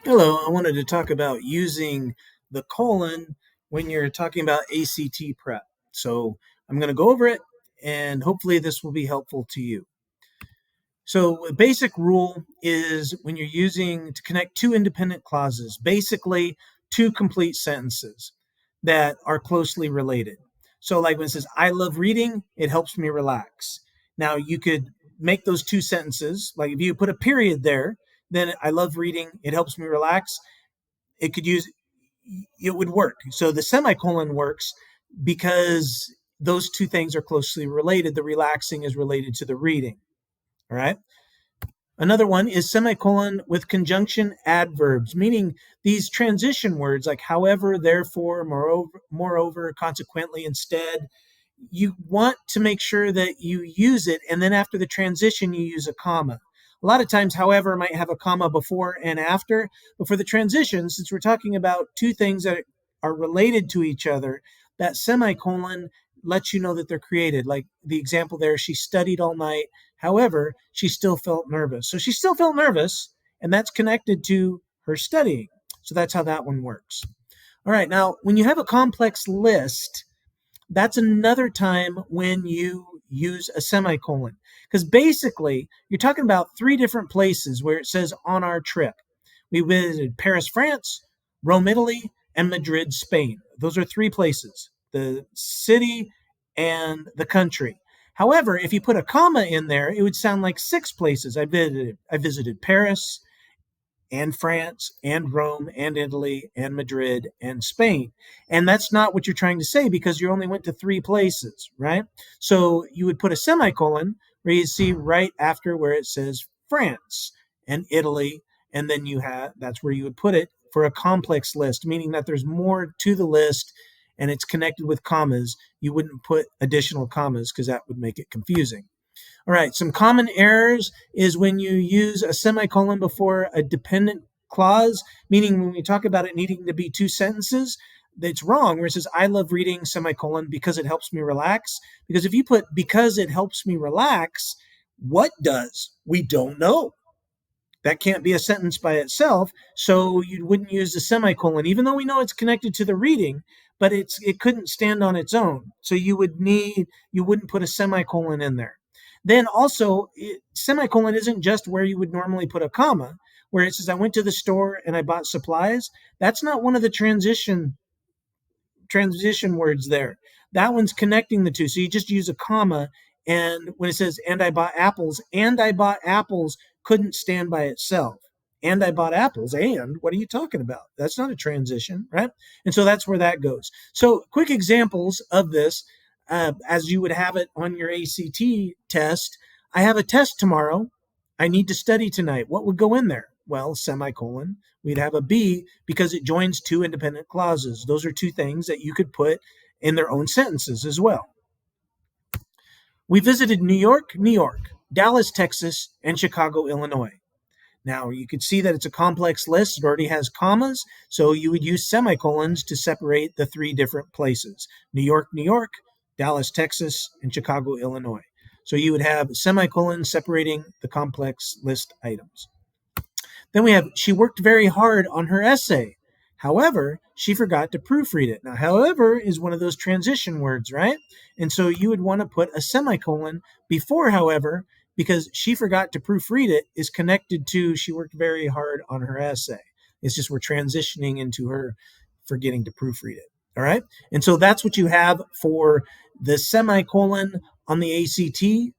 Hello, I wanted to talk about using the colon when you're talking about ACT prep. So I'm going to go over it and hopefully this will be helpful to you. So a basic rule is when you're using to connect two independent clauses, basically two complete sentences that are closely related. So like when it says, I love reading, it helps me relax. Now you could make those two sentences, like if you put a period there, then I love reading, it helps me relax. It would work. So the semicolon works because those two things are closely related. The relaxing is related to the reading. All right. Another one is semicolon with conjunction adverbs, meaning these transition words like however, therefore, moreover, consequently, instead. You want to make sure that you use it, and then after the transition, you use a comma. A lot of times, however, might have a comma before and after, but for the transition, since we're talking about two things that are related to each other, that semicolon lets you know that they're created. Like the example there, she studied all night. However, she still felt nervous. So she still felt nervous, and that's connected to her studying. So that's how that one works. All right, now when you have a complex list, that's another time when you use a semicolon. Because basically, you're talking about three different places where it says on our trip. We visited Paris, France, Rome, Italy, and Madrid, Spain. Those are three places, the city and the country. However, if you put a comma in there, it would sound like six places. I visited Paris, and France and Rome and Italy and Madrid and Spain. And that's not what you're trying to say because you only went to three places, right? So you would put a semicolon where you see right after where it says France and Italy, and then that's where you would put it for a complex list, meaning that there's more to the list and it's connected with commas. You wouldn't put additional commas because that would make it confusing. All right, some common errors is when you use a semicolon before a dependent clause, meaning when we talk about it needing to be two sentences, that's wrong, where it says, I love reading, semicolon, because it helps me relax. Because if you put because it helps me relax, what does? We don't know. That can't be a sentence by itself, so you wouldn't use the semicolon, even though we know it's connected to the reading, but it couldn't stand on its own. So you wouldn't put a semicolon in there. Then also, semicolon isn't just where you would normally put a comma, where it says, I went to the store and I bought supplies. That's not one of the transition words there. That one's connecting the two. So you just use a comma. And when it says, and I bought apples couldn't stand by itself. And I bought apples. And what are you talking about? That's not a transition, right? And so that's where that goes. So quick examples of this, as you would have it on your ACT test. I have a test tomorrow. I need to study tonight. What would go in there? Well, semicolon. We'd have a B because it joins two independent clauses. Those are two things that you could put in their own sentences as well. We visited New York, New York, Dallas, Texas, and Chicago, Illinois. Now, you can see that it's a complex list. It already has commas, so you would use semicolons to separate the three different places. New York, New York, Dallas, Texas, and Chicago, Illinois. So you would have semicolons separating the complex list items. Then we have, she worked very hard on her essay. However, she forgot to proofread it. Now, however is one of those transition words, right? And so you would want to put a semicolon before however, because she forgot to proofread it is connected to she worked very hard on her essay. It's just we're transitioning into her forgetting to proofread it. All right. And so that's what you have for the semicolon on the ACT.